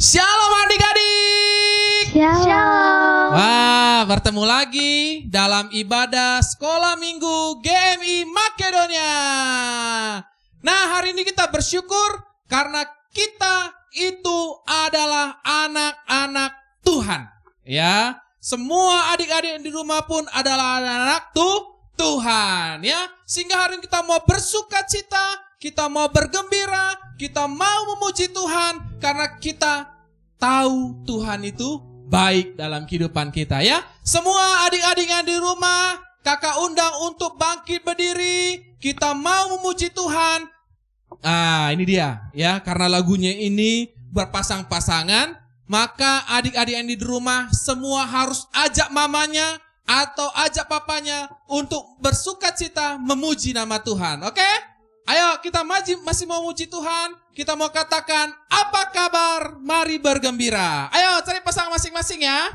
Shalom adik-adik. Shalom. Wah, bertemu lagi dalam ibadah Sekolah Minggu GMI Makedonia. Nah, hari ini kita bersyukur karena kita itu adalah anak-anak Tuhan. Ya, semua adik-adik di rumah pun adalah anak-anak Tuhan. Ya, sehingga hari ini kita mau bersukacita, kita mau bergembira, kita mau memuji Tuhan karena kita tahu Tuhan itu baik dalam kehidupan kita ya. Semua adik-adik yang di rumah, kakak undang untuk bangkit berdiri. Kita mau memuji Tuhan. Ini dia ya, karena lagunya ini berpasang-pasangan, maka adik-adik yang di rumah semua harus ajak mamanya atau ajak papanya untuk bersukacita memuji nama Tuhan. Oke? Ayo kita masih mau muji Tuhan. Kita mau katakan apa kabar? Mari bergembira. Ayo cari pasangan masing-masing ya.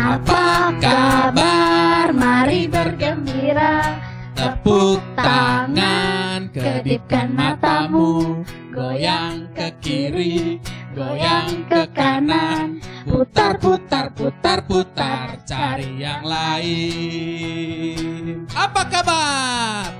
Apa kabar? Mari bergembira. Tepuk tangan, kedipkan matamu, goyang ke kiri, goyang ke kanan, putar, putar, putar, putar, cari yang lain. Apa kabar?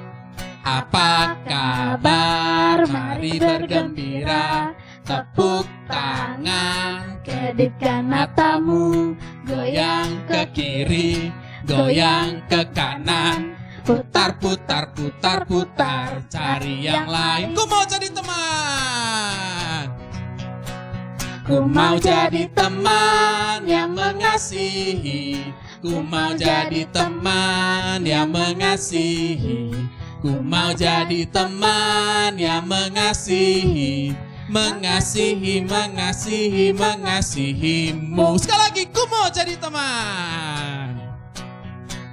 Apa kabar? Mari bergembira. Tepuk tangan, kedipkan matamu, goyang ke kiri, goyang ke kanan, putar, putar, putar, putar, cari yang lain. Ku mau jadi teman. Ku mau jadi teman yang mengasihi. Ku mau jadi teman yang mengasihi. Ku mau jadi teman yang mengasihi. Mengasihi, mengasihi, mengasihimu. Sekali lagi, ku mau jadi teman.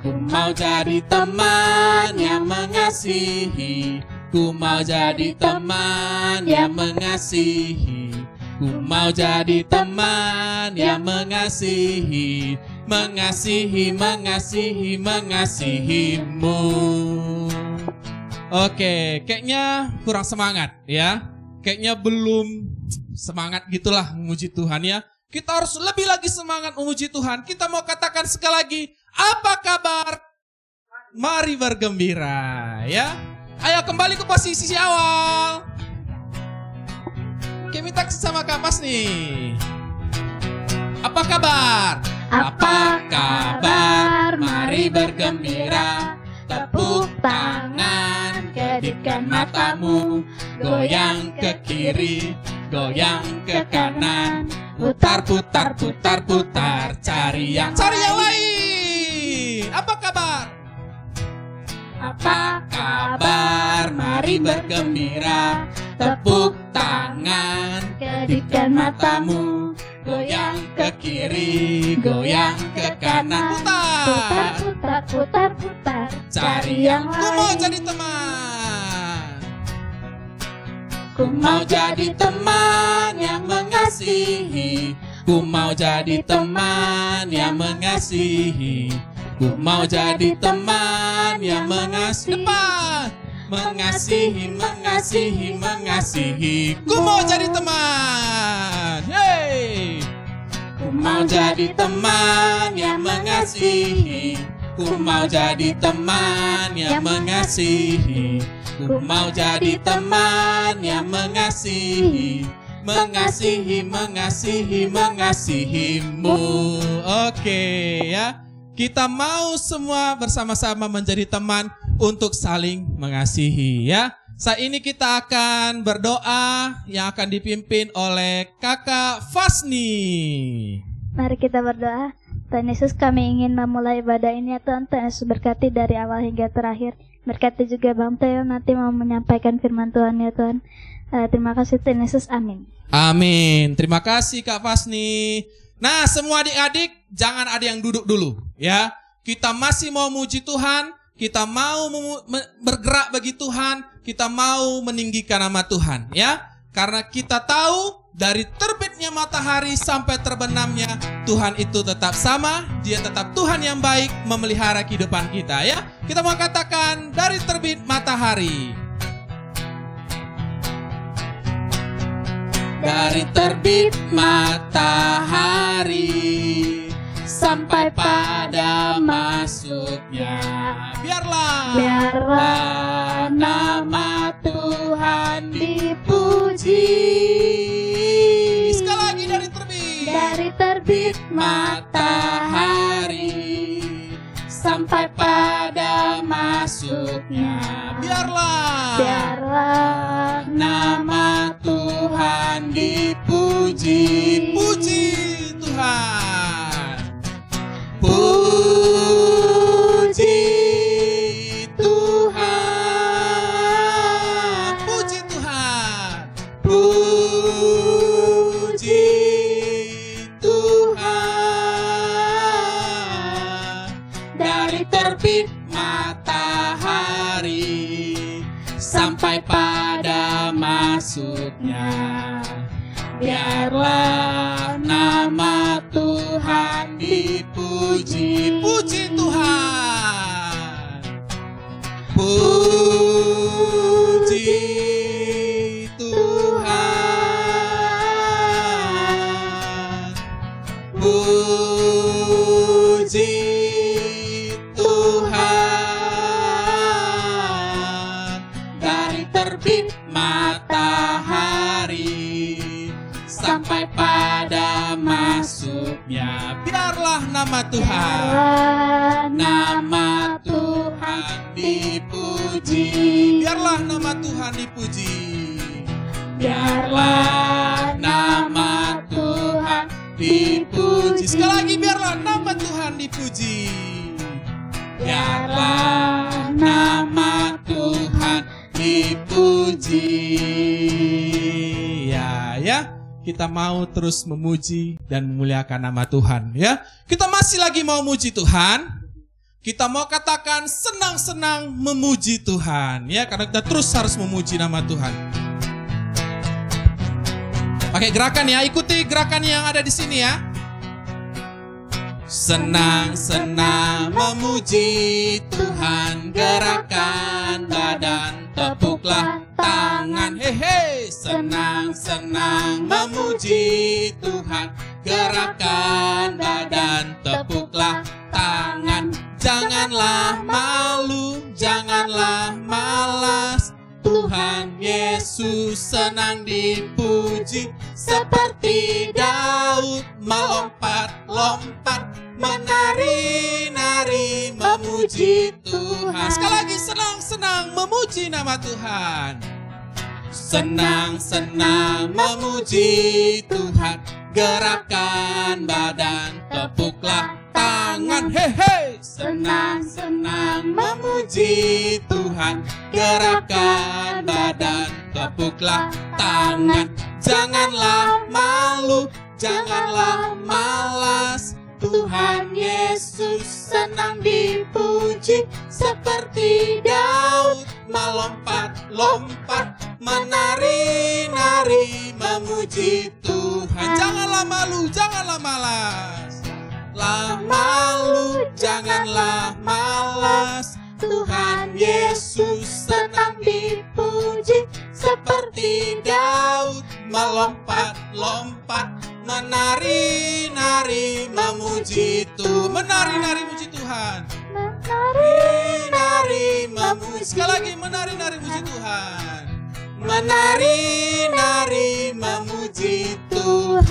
Ku mau jadi teman yang mengasihi. Ku mau jadi teman yang mengasihi. Ku mau jadi teman yang mengasihi. Mengasihi, mengasihi, mengasihimu. Oke, kayaknya kurang semangat ya. Kayaknya belum semangat gitulah memuji Tuhan ya. Kita harus lebih lagi semangat memuji Tuhan. Kita mau katakan sekali lagi, apa kabar? Mari bergembira ya. Ayo kembali ke posisi awal. Oke, minta sama Kapas nih. Apa kabar? Apa kabar? Mari bergembira. Tepuk tangan, kedipkan matamu, goyang ke kiri, goyang ke kanan, putar, putar, putar, putar, cari yang lain. Apa kabar? Apa kabar? Mari bergembira. Tepuk tangan, kedipkan matamu, goyang ke kiri, goyang ke kanan, Putar, putar, putar, putar, cari yang lain. Ku mau jadi teman. Ku mau jadi teman yang mengasihi. Ku mau jadi teman yang mengasihi. Ku mau jadi teman yang mengasihi. Depan. Mengasihi, mengasihi, mengasihi. Ku mau jadi teman. Hey. Ku mau jadi teman yang mengasihi. Ku mau jadi teman yang mengasihi. Ku mau jadi teman yang mengasihi. Mengasihi, mengasihi, mengasihimu. Oke ya. Kita mau semua bersama-sama menjadi teman untuk saling mengasihi ya. Saat ini kita akan berdoa yang akan dipimpin oleh Kakak Fasni. Mari kita berdoa. Tuhan Yesus, kami ingin memulai ibadah ini ya Tuhan. Tuhan Yesus berkati dari awal hingga terakhir. Berkati juga Bang Teo nanti mau menyampaikan firman Tuhan ya Tuhan. Terima kasih Tuhan Yesus, amin. Amin. Terima kasih Kak Fasni. Nah, semua adik-adik jangan ada yang duduk dulu ya. Kita masih mau muji Tuhan, kita mau bergerak bagi Tuhan, kita mau meninggikan nama Tuhan ya. Karena kita tahu dari terbitnya matahari sampai terbenamnya, Tuhan itu tetap sama. Dia tetap Tuhan yang baik memelihara kehidupan kita, ya. Kita mau katakan dari terbit matahari. Dari terbit matahari sampai pada masuknya, biarlah nama Tuhan dipuji. Sekali lagi, dari terbit matahari sampai pada masuknya, biarlah nama Tuhan dipuji. Puji Tuhan, puji Tuhan, puji Tuhan, puji Tuhan. Dari terbit matahari sampai pada masuknya, biarlah nama Tuhan dipuji. Puji Tuhan, puji Tuhan, puji Tuhan. Dari terbit matahari sampai pada masuknya, biarlah nama Tuhan, nama Tuhan dipuji. Biarlah nama Tuhan dipuji. Biarlah nama Tuhan dipuji. Sekali lagi, biarlah nama Tuhan dipuji. Biarlah nama Tuhan dipuji. Ya. Kita mau terus memuji dan memuliakan nama Tuhan, ya. Kita masih lagi mau muji Tuhan. Kita mau katakan senang-senang memuji Tuhan, ya, karena kita terus harus memuji nama Tuhan. Pakai gerakan, ya, ikuti gerakan yang ada di sini, ya. Senang-senang memuji Tuhan, gerakan badan, tepuklah tangan, hehe. Senang-senang memuji Tuhan, gerakan badan, tepuklah tangan. Janganlah malu, janganlah malas, Tuhan Yesus senang dipuji. Seperti Daud melompat-lompat, menari-nari memuji Tuhan. Sekali lagi, senang-senang memuji nama Tuhan. Senang-senang memuji Tuhan, gerakan badan, tepuklah tangan, hehe. Senang-senang memuji Tuhan, gerakan badan, tepuklah tangan. Janganlah malu, janganlah malas, Tuhan Yesus senang dipuji. Seperti Daud melompat-lompat, menari-nari memuji Tuhan. Janganlah malu, janganlah malas, lah malu, janganlah malas, Tuhan Yesus senang dipuji. Seperti Daud melompat-lompat, menari-nari memuji Tuhan. Menari-nari memuji Tuhan. Menari-nari memuji. Sekali lagi, menari-nari memuji Tuhan. Menari-nari memuji Tuhan.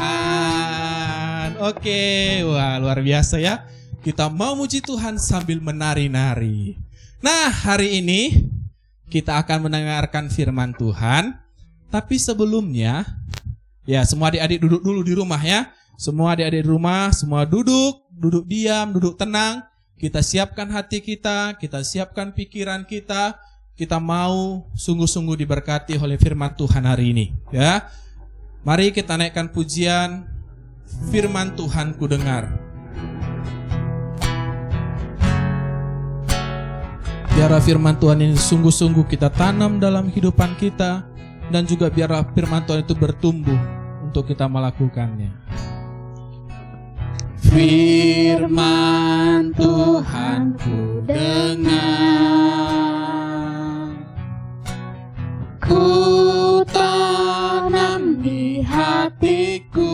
Oke, wah, luar biasa, ya. Kita mau muji Tuhan sambil menari-nari. Nah, hari ini kita akan mendengarkan firman Tuhan. Tapi sebelumnya, ya, semua adik-adik duduk dulu di rumah, ya. Semua adik-adik di rumah, semua duduk diam, duduk tenang. Kita siapkan hati kita siapkan pikiran kita. Kita mau sungguh-sungguh diberkati oleh firman Tuhan hari ini, ya. Mari kita naikkan pujian firman Tuhan ku dengar. Biarlah firman Tuhan ini sungguh-sungguh kita tanam dalam kehidupan kita, dan juga biarlah firman Tuhan itu bertumbuh untuk kita melakukannya. Firman Tuhan ku dengar, ku tanam di hatiku.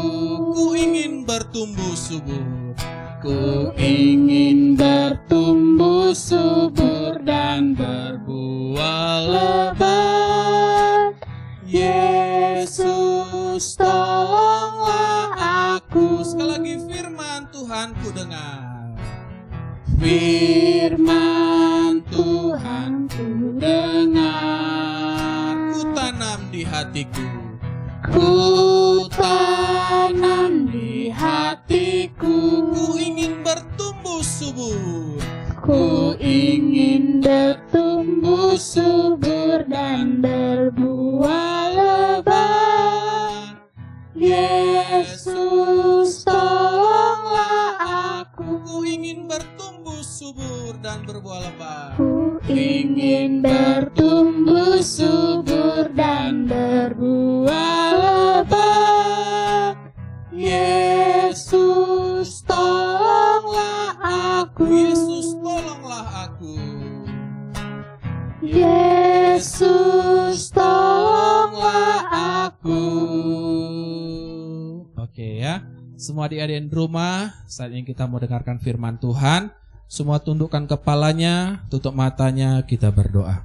Ku ingin bertumbuh subur, ku ingin bertumbuh subur dan berbuah lebat. Yesus, tolonglah aku. Sekali lagi, firman Tuhan ku dengar. Firman Tuhan ku dengar, ku tanam di hatiku. Ku tanam di hatiku. Ku ingin bertumbuh subur, ku ingin bertumbuh subur dan berbuah lebat. Yesus, tolonglah aku. Ku ingin bertumbuh subur dan berbuah lebat. Ku ingin bertumbuh subur dan berbuah lebat. Yesus, tolonglah aku. Yesus, tolonglah aku. Yesus, tolonglah aku. Oke ya, semua adik-adik di rumah, saat ini kita mau dengarkan firman Tuhan. Semua tundukkan kepalanya, tutup matanya, kita berdoa.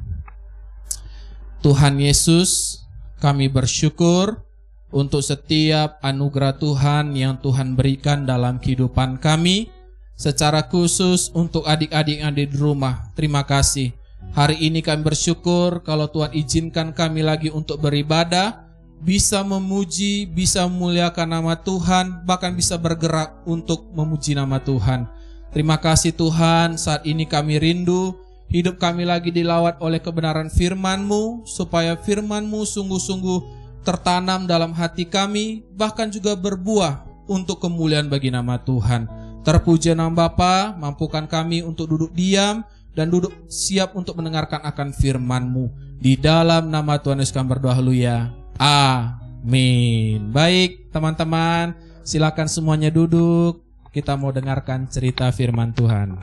Tuhan Yesus, kami bersyukur untuk setiap anugerah Tuhan yang Tuhan berikan dalam kehidupan kami. Secara khusus untuk adik-adik yang ada di rumah, terima kasih. Hari ini kami bersyukur kalau Tuhan izinkan kami lagi untuk beribadah, bisa memuji, bisa memuliakan nama Tuhan, bahkan bisa bergerak untuk memuji nama Tuhan. Terima kasih Tuhan, saat ini kami rindu, hidup kami lagi dilawat oleh kebenaran firman-Mu, supaya firman-Mu sungguh-sungguh tertanam dalam hati kami, bahkan juga berbuah untuk kemuliaan bagi nama Tuhan. Terpuji nama Bapa, mampukan kami untuk duduk diam dan duduk siap untuk mendengarkan akan firman-Mu. Di dalam nama Tuhan Yesus kami berdoa, haleluya. Amin. Baik teman-teman, silakan semuanya duduk. Kita mau dengarkan cerita firman Tuhan.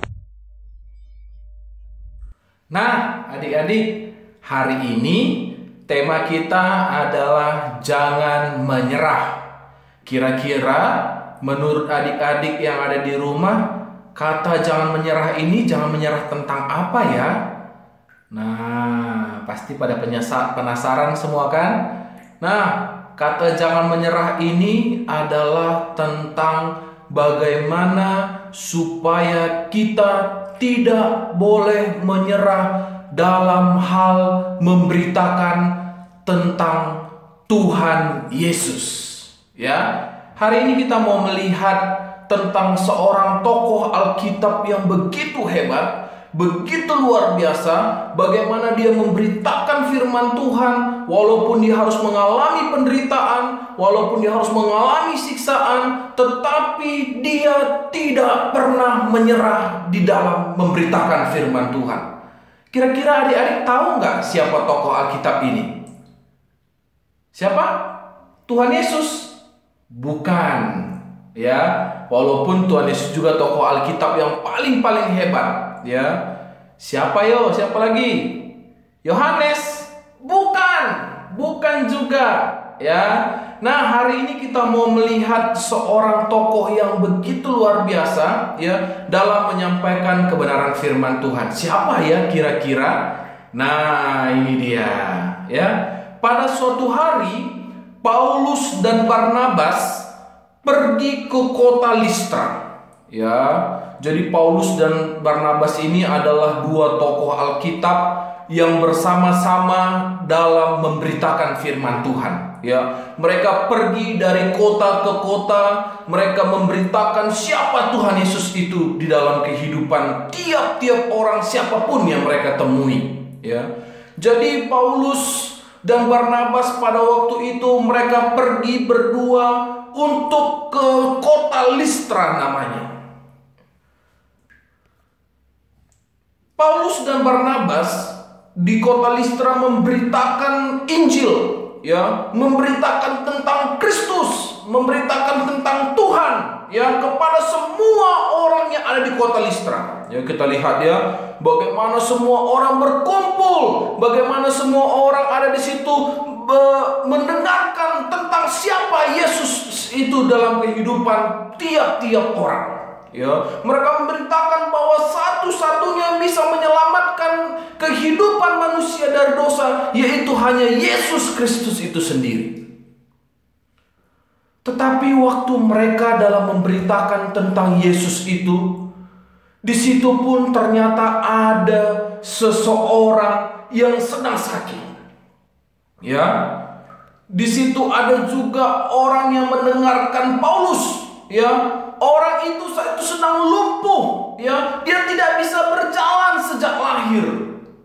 Nah, adik-adik, hari ini tema kita adalah jangan menyerah. Kira-kira menurut adik-adik yang ada di rumah, kata jangan menyerah ini, jangan menyerah tentang apa ya? Nah, pasti pada penasaran semua kan? Nah, kata jangan menyerah ini adalah tentang bagaimana supaya kita tidak boleh menyerah dalam hal memberitakan tentang Tuhan Yesus. Ya, hari ini kita mau melihat tentang seorang tokoh Alkitab yang begitu hebat, begitu luar biasa, bagaimana dia memberitakan firman Tuhan walaupun dia harus mengalami penderitaan, walaupun dia harus mengalami siksaan, tetapi dia tidak pernah menyerah di dalam memberitakan firman Tuhan. Kira-kira adik-adik tahu nggak siapa tokoh Alkitab ini? Siapa? Tuhan Yesus? Bukan. Ya, walaupun Tuhan Yesus juga tokoh Alkitab yang paling hebat, ya. Siapa Siapa lagi? Yohanes? Bukan juga, ya. Nah, hari ini kita mau melihat seorang tokoh yang begitu luar biasa, ya, dalam menyampaikan kebenaran firman Tuhan. Siapa ya kira-kira? Nah, ini dia, ya. Pada suatu hari, Paulus dan Barnabas pergi ke kota Listra. Ya, jadi Paulus dan Barnabas ini adalah dua tokoh Alkitab yang bersama-sama dalam memberitakan firman Tuhan. Ya, mereka pergi dari kota ke kota, mereka memberitakan siapa Tuhan Yesus itu di dalam kehidupan tiap-tiap orang siapapun yang mereka temui. Ya, jadi Paulus dan Barnabas pada waktu itu mereka pergi berdua untuk ke kota Listra namanya. Paulus dan Barnabas di kota Listra memberitakan Injil, ya, memberitakan tentang Kristus. memberitakan tentang Tuhan ya kepada semua orang yang ada di kota Listra. Ya, kita lihat ya bagaimana semua orang berkumpul, bagaimana semua orang ada di situ mendengarkan tentang siapa Yesus itu dalam kehidupan tiap-tiap orang. Ya, mereka memberitakan bahwa satu-satunya yang bisa menyelamatkan kehidupan manusia dari dosa yaitu hanya Yesus Kristus itu sendiri. Tetapi waktu mereka dalam memberitakan tentang Yesus itu, di situ pun ternyata ada seseorang yang sedang sakit. Ya, di situ ada juga orang yang mendengarkan Paulus. Ya, orang itu saat itu sedang lumpuh. Ya, dia tidak bisa berjalan sejak lahir.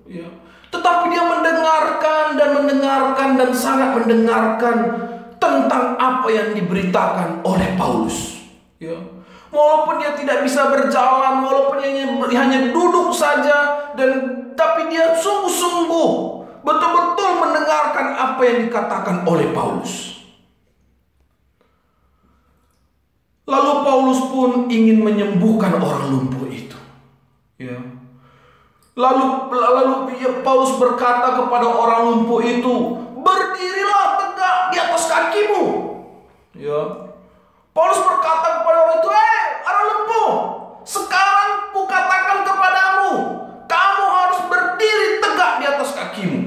Ya, tetapi dia mendengarkan dan sangat mendengarkan tentang apa yang diberitakan oleh Paulus. Ya, walaupun dia tidak bisa berjalan, walaupun dia hanya duduk saja, tapi dia sungguh-sungguh betul-betul mendengarkan apa yang dikatakan oleh Paulus. Lalu Paulus pun ingin menyembuhkan orang lumpuh itu. Ya. Lalu Paulus berkata kepada orang lumpuh itu, "Berdirilah tegak di atas kakimu." Ya. Paulus berkata kepada orang itu, orang lumpuh, sekarang kukatakan kepadamu, kamu harus berdiri tegak di atas kakimu.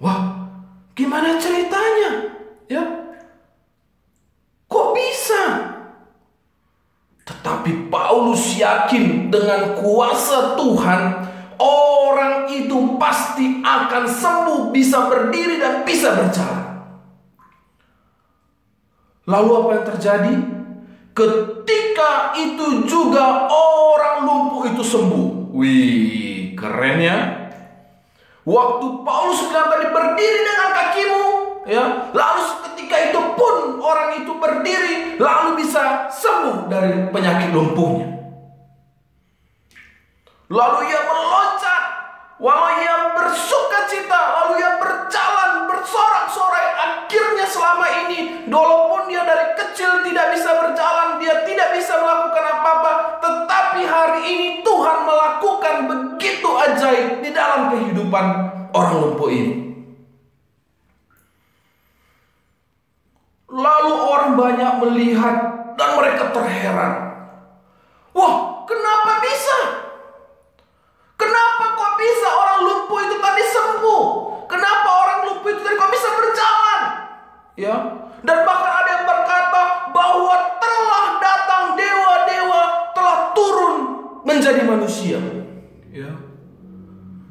Wah, gimana ceritanya? Ya, kok bisa? Tetapi Paulus yakin dengan kuasa Tuhan, orang itu pasti akan sembuh, bisa berdiri dan bisa berjalan. Lalu apa yang terjadi? Ketika itu juga orang lumpuh itu sembuh. Wih, keren ya. Waktu Paulus bilang tadi berdiri dengan kakimu, ya, lalu ketika itu pun orang itu berdiri, lalu bisa sembuh dari penyakit lumpuhnya. Lalu ia meloncat, lalu ia bersuka cita, lalu ia berjalan bersorak-sorai. Akhirnya selama ini, walaupun dia dari kecil tidak bisa berjalan, dia tidak bisa melakukan apa-apa, tetapi hari ini Tuhan melakukan begitu ajaib di dalam kehidupan orang lumpuh ini. Lalu orang banyak melihat dan mereka terheran. Wah, kenapa bisa? Kenapa kok bisa orang lumpuh itu tadi sembuh? Kenapa orang lumpuh itu tadi kok bisa berjalan? Ya, dan bahkan ada yang berkata bahwa telah datang dewa-dewa, telah turun menjadi manusia. Ya.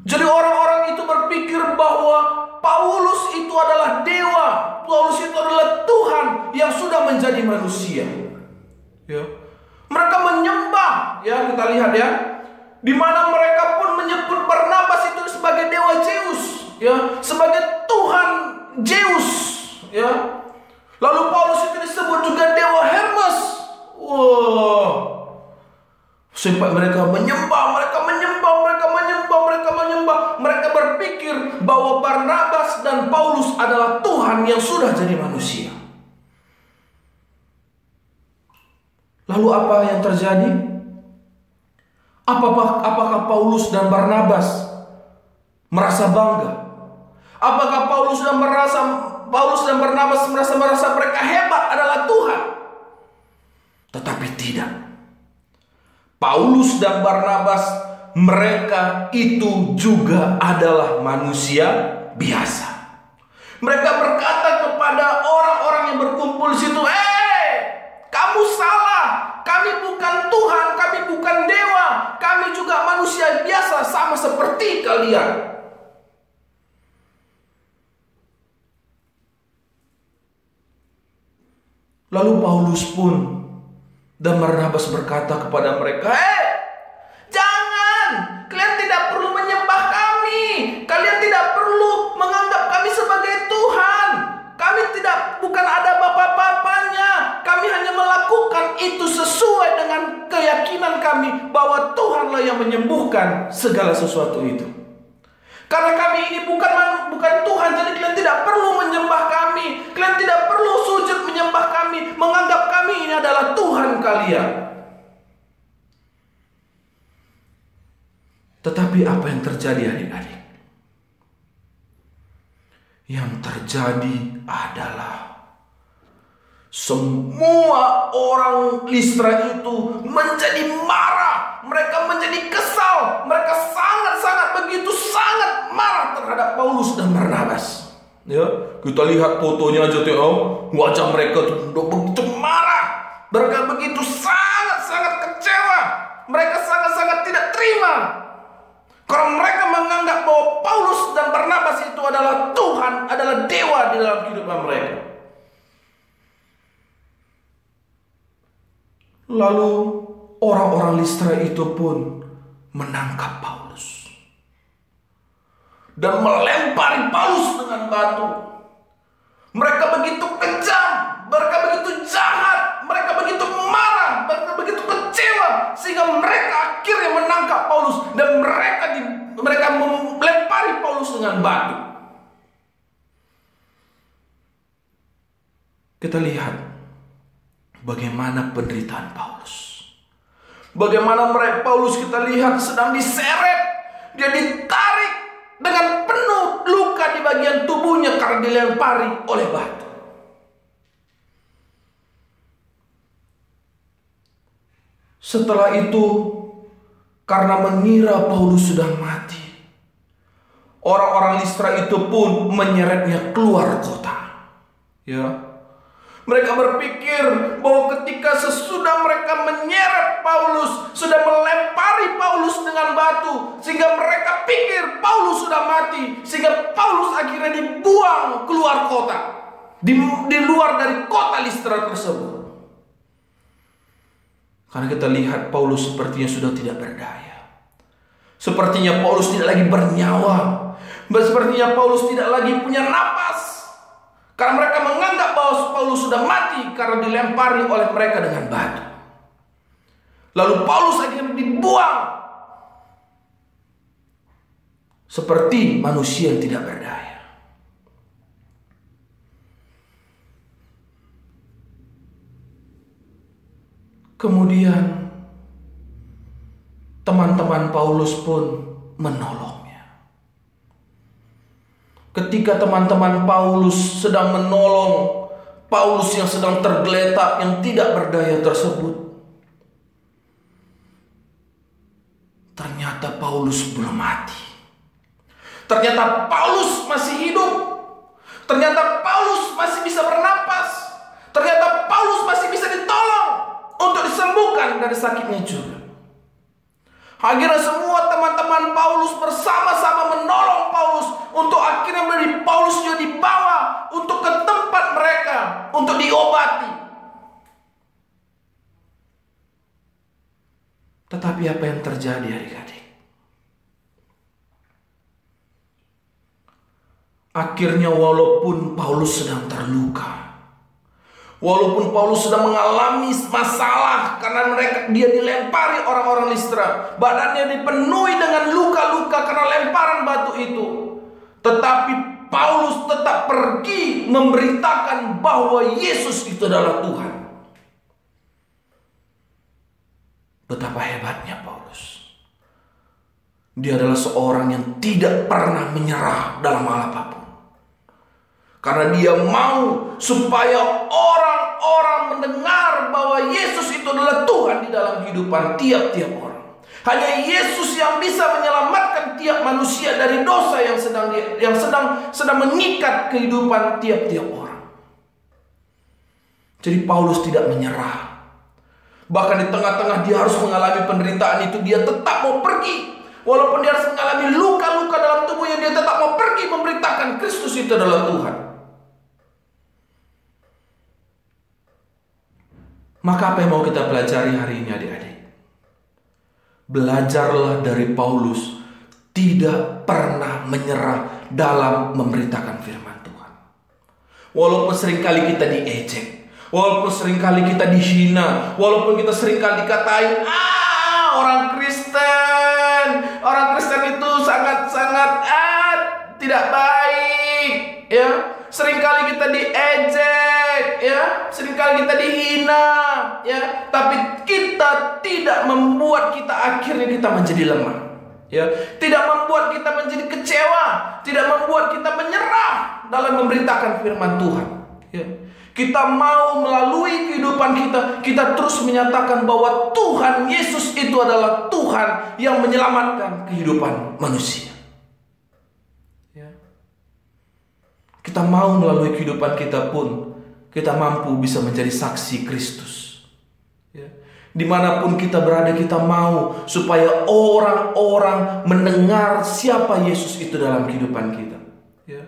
Jadi orang-orang itu berpikir bahwa Paulus itu adalah dewa, Paulus itu adalah Tuhan yang sudah menjadi manusia. Ya. Mereka menyembah, ya, kita lihat ya, di mana mereka pun menyebut Barnabas itu sebagai dewa Zeus, ya, sebagai Tuhan Zeus, ya. Lalu Paulus itu disebut juga dewa Hermes. Wow. Sampai mereka menyembah. Mereka berpikir bahwa Barnabas dan Paulus adalah Tuhan yang sudah jadi manusia. Lalu apa yang terjadi? Apakah Paulus dan Barnabas merasa bangga? Apakah Paulus dan Barnabas merasa mereka hebat adalah Tuhan? Tetapi tidak. Paulus dan Barnabas, mereka itu juga adalah manusia biasa. Mereka berkata kepada orang-orang yang berkumpul di situ, kamu salah. Kami bukan Tuhan, kami bukan dewa. Kami juga manusia biasa sama seperti kalian. Lalu Paulus pun dan Barnabas berkata kepada mereka, jangan, kalian tidak perlu menyembah kami. Kalian tidak perlu menganggap kami sebagai Tuhan. Kami bukan ada bapa-bapanya. Kami hanya melakukan itu sesuai dengan keyakinan kami bahwa Tuhanlah yang menyembuhkan segala sesuatu itu. Karena kami ini bukan Tuhan, jadi kalian tidak perlu menyembah kami. Kalian tidak perlu sujud menyembah menyembah kami, menganggap kami ini adalah Tuhan kalian. Tetapi apa yang terjadi adik-adik? Yang terjadi adalah semua orang Listra itu menjadi marah. Mereka menjadi kesal. Mereka sangat-sangat begitu sangat marah terhadap Paulus dan Barnabas. Ya, kita lihat fotonya aja tuh, wajah mereka tuh begitu marah. Mereka begitu sangat-sangat kecewa. Mereka sangat-sangat tidak terima. Karena mereka menganggap bahwa Paulus dan Barnabas itu adalah Tuhan, adalah dewa di dalam kehidupan mereka. Lalu orang-orang Listra itu pun menangkap Paulus dan melempari Paulus dengan batu. Mereka begitu kejam, mereka begitu jahat, mereka begitu marah, mereka begitu kecewa, sehingga mereka akhirnya menangkap Paulus dan mereka melempari Paulus dengan batu. Kita lihat bagaimana penderitaan Paulus. Bagaimana Paulus kita lihat sedang diseret, dia ditarik dengan penuh luka di bagian tubuhnya karena dilempari oleh batu. Setelah itu, karena mengira Paulus sudah mati, orang-orang Listra itu pun menyeretnya keluar kota. Ya. Mereka berpikir bahwa ketika sesudah mereka menyeret Paulus, sudah melempari Paulus dengan batu, sehingga mereka pikir Paulus sudah mati, sehingga Paulus akhirnya dibuang keluar kota, di luar dari kota Listra tersebut. Karena kita lihat Paulus sepertinya sudah tidak berdaya. Sepertinya Paulus tidak lagi bernyawa. Sepertinya Paulus tidak lagi punya napas. Karena mereka menganggap bahwa Paulus sudah mati karena dilempari oleh mereka dengan batu. Lalu Paulus akhirnya dibuang seperti manusia yang tidak berdaya. Kemudian teman-teman Paulus pun menolongnya. Ketika teman-teman Paulus sedang menolong Paulus yang sedang tergeletak, yang tidak berdaya tersebut, ternyata Paulus belum mati. Ternyata Paulus masih hidup. Ternyata Paulus masih bisa bernapas. Ternyata Paulus masih bisa ditolong untuk disembuhkan dari sakitnya juga. Akhirnya semua teman-teman Paulus bersama-sama menolong Paulus untuk akhirnya menjadi Paulus juga dibawa untuk ke tempat mereka untuk diobati. Tetapi apa yang terjadi adik-adik? Akhirnya walaupun Paulus sedang terluka, walaupun Paulus sudah mengalami masalah karena dia dilempari orang-orang Listra, badannya dipenuhi dengan luka-luka karena lemparan batu itu, tetapi Paulus tetap pergi memberitakan bahwa Yesus itu adalah Tuhan. Betapa hebatnya Paulus. Dia adalah seorang yang tidak pernah menyerah dalam hal apapun. Karena dia mau supaya orang-orang mendengar bahwa Yesus itu adalah Tuhan di dalam kehidupan tiap-tiap orang. Hanya Yesus yang bisa menyelamatkan tiap manusia dari dosa yang sedang mengikat kehidupan tiap-tiap orang. Jadi Paulus tidak menyerah. Bahkan di tengah-tengah dia harus mengalami penderitaan itu, dia tetap mau pergi. Walaupun dia harus mengalami luka-luka dalam tubuhnya, dia tetap mau pergi memberitakan Kristus itu adalah Tuhan. Maka apa yang mau kita pelajari hari ini adik-adik? Belajarlah dari Paulus tidak pernah menyerah dalam memberitakan firman Tuhan. Walaupun seringkali kita diejek, walaupun seringkali kita dihina, walaupun kita seringkali dikatain, orang Kristen itu sangat-sangat tidak baik, ya. Seringkali kita diejek, ya. akhirnya kita menjadi lemah. Ya, tidak membuat kita menjadi kecewa, tidak membuat kita menyerah dalam memberitakan firman Tuhan. Ya. Kita mau melalui kehidupan kita terus menyatakan bahwa Tuhan Yesus itu adalah Tuhan yang menyelamatkan kehidupan manusia. Ya. Kita mau melalui kehidupan kita pun, kita mampu bisa menjadi saksi Kristus. Ya. Dimanapun kita berada, kita mau supaya orang-orang mendengar siapa Yesus itu dalam kehidupan kita. Ya.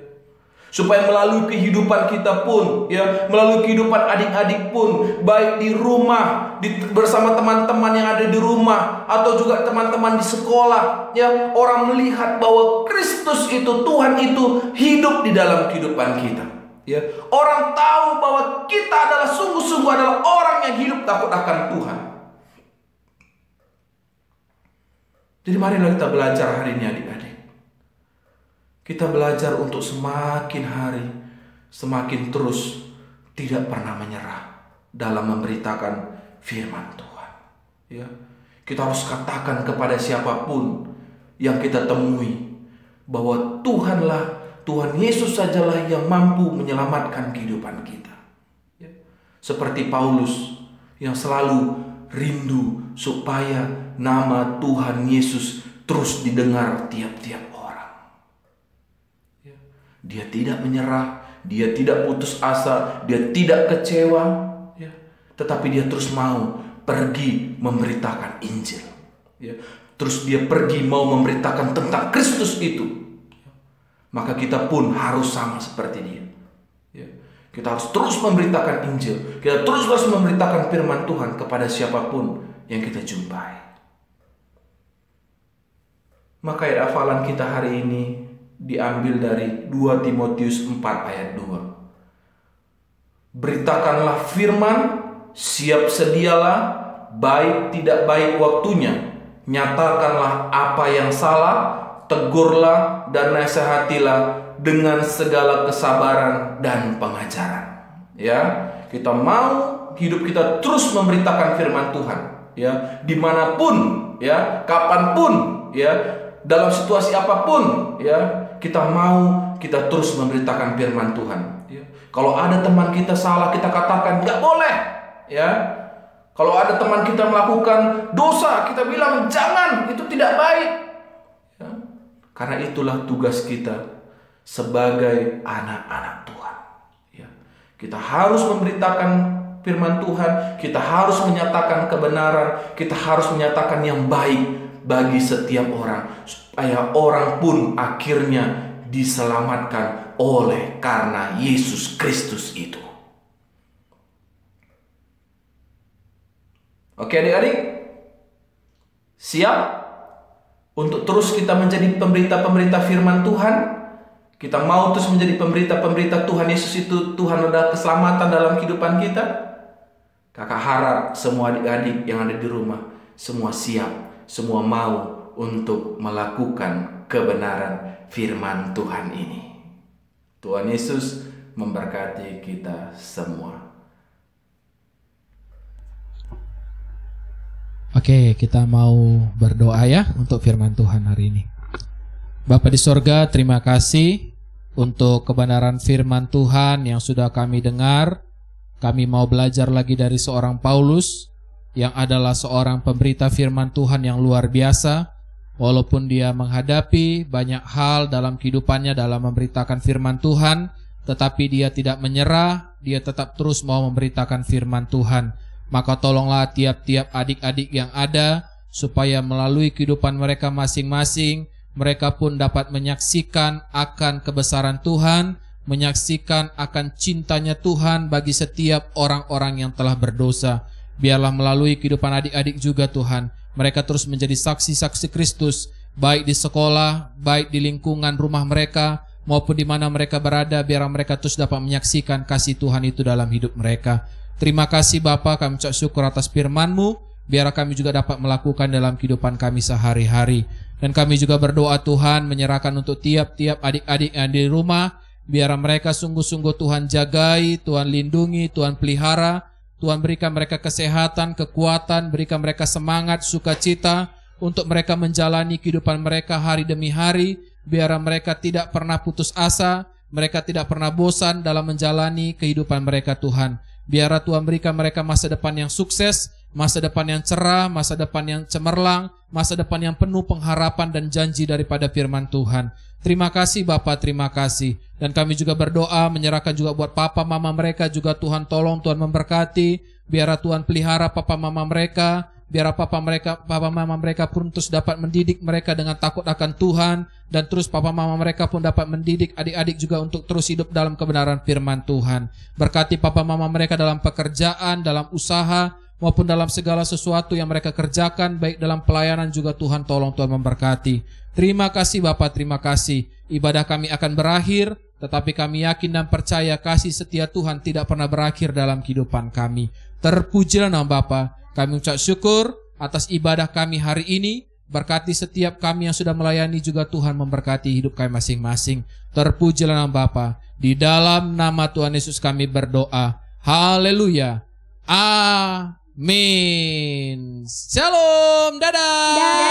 Supaya melalui kehidupan kita pun, ya, melalui kehidupan adik-adik pun, baik di rumah, bersama teman-teman yang ada di rumah, atau juga teman-teman di sekolah, ya, orang melihat bahwa Kristus itu, Tuhan itu hidup di dalam kehidupan kita. Ya, orang tahu bahwa kita adalah sungguh-sungguh adalah orang yang hidup takut akan Tuhan. Jadi marilah kita belajar hari ini, adik-adik. Kita belajar untuk semakin hari, semakin terus tidak pernah menyerah dalam memberitakan firman Tuhan. Ya, kita harus katakan kepada siapapun yang kita temui bahwa Tuhan Yesus sajalah yang mampu menyelamatkan kehidupan kita. Ya. Seperti Paulus yang selalu rindu supaya nama Tuhan Yesus terus didengar tiap-tiap orang. Dia tidak menyerah, dia tidak putus asa, dia tidak kecewa, ya. Tetapi dia terus mau pergi memberitakan Injil, ya. Terus dia pergi mau memberitakan tentang Kristus itu. Maka kita pun harus sama seperti dia, ya. Kita harus terus memberitakan Injil, kita terus memberitakan firman Tuhan kepada siapapun yang kita jumpai. Maka ayat hafalan kita hari ini diambil dari 2 Timotius 4 ayat 2. Beritakanlah firman, siap sedialah, baik tidak baik waktunya. Nyatakanlah apa yang salah, tegurlah dan nasihatilah dengan segala kesabaran dan pengajaran. Ya, kita mau hidup kita terus memberitakan firman Tuhan. Ya, dimanapun, ya, kapanpun, ya, dalam situasi apapun, ya, kita mau kita terus memberitakan firman Tuhan. Ya. Kalau ada teman kita salah, kita katakan nggak boleh. Ya. Kalau ada teman kita melakukan dosa, kita bilang jangan, itu tidak baik. Ya. Karena itulah tugas kita sebagai anak-anak Tuhan. Ya. Kita harus memberitakan firman Tuhan, kita harus menyatakan kebenaran, kita harus menyatakan yang baik bagi setiap orang, supaya orang pun akhirnya diselamatkan oleh karena Yesus Kristus itu. Oke adik-adik, siap untuk terus kita menjadi pemberita-pemberita firman Tuhan? Kita mau terus menjadi pemberita-pemberita Tuhan Yesus itu, Tuhan ada keselamatan dalam kehidupan kita? Kakak harap semua adik-adik yang ada di rumah semua siap, semua mau untuk melakukan kebenaran firman Tuhan ini. Tuhan Yesus memberkati kita semua. Oke, kita mau berdoa ya untuk firman Tuhan hari ini. Bapa di sorga, terima kasih untuk kebenaran firman Tuhan yang sudah kami dengar. Kami mau belajar lagi dari seorang Paulus yang adalah seorang pemberita firman Tuhan yang luar biasa. Walaupun dia menghadapi banyak hal dalam kehidupannya dalam memberitakan firman Tuhan, tetapi dia tidak menyerah, dia tetap terus mau memberitakan firman Tuhan. Maka tolonglah tiap-tiap adik-adik yang ada, supaya melalui kehidupan mereka masing-masing, mereka pun dapat menyaksikan akan kebesaran Tuhan, menyaksikan akan cintanya Tuhan bagi setiap orang-orang yang telah berdosa. Biarlah melalui kehidupan adik-adik juga Tuhan, mereka terus menjadi saksi-saksi Kristus, baik di sekolah, baik di lingkungan rumah mereka, maupun di mana mereka berada, biar mereka terus dapat menyaksikan kasih Tuhan itu dalam hidup mereka. Terima kasih Bapa, kami ucap syukur atas firman-Mu, biar kami juga dapat melakukan dalam kehidupan kami sehari-hari. Dan kami juga berdoa Tuhan, menyerahkan untuk tiap-tiap adik-adik yang di rumah, biar mereka sungguh-sungguh Tuhan jagai, Tuhan lindungi, Tuhan pelihara, Tuhan berikan mereka kesehatan, kekuatan, berikan mereka semangat, sukacita, untuk mereka menjalani kehidupan mereka hari demi hari. Biar mereka tidak pernah putus asa, mereka tidak pernah bosan dalam menjalani kehidupan mereka Tuhan. Biar Tuhan berikan mereka masa depan yang sukses, masa depan yang cerah, masa depan yang cemerlang, masa depan yang penuh pengharapan dan janji daripada firman Tuhan. Terima kasih Bapa, terima kasih. Dan kami juga berdoa, menyerahkan juga buat papa mama mereka juga Tuhan tolong, Tuhan memberkati. Biar Tuhan pelihara papa mama mereka, biar papa mama mereka pun terus dapat mendidik mereka dengan takut akan Tuhan, dan terus papa mama mereka pun dapat mendidik adik-adik juga untuk terus hidup dalam kebenaran firman Tuhan. Berkati papa mama mereka dalam pekerjaan, dalam usaha, maupun dalam segala sesuatu yang mereka kerjakan, baik dalam pelayanan juga Tuhan tolong, Tuhan memberkati. Terima kasih Bapa, terima kasih. Ibadah kami akan berakhir, tetapi kami yakin dan percaya kasih setia Tuhan tidak pernah berakhir dalam kehidupan kami. Terpujilah nama Bapa. Kami ucap syukur atas ibadah kami hari ini. Berkati setiap kami yang sudah melayani juga Tuhan memberkati hidup kami masing-masing. Terpujilah nama Bapa. Di dalam nama Tuhan Yesus kami berdoa. Haleluya. Amin. Shalom. Dadah.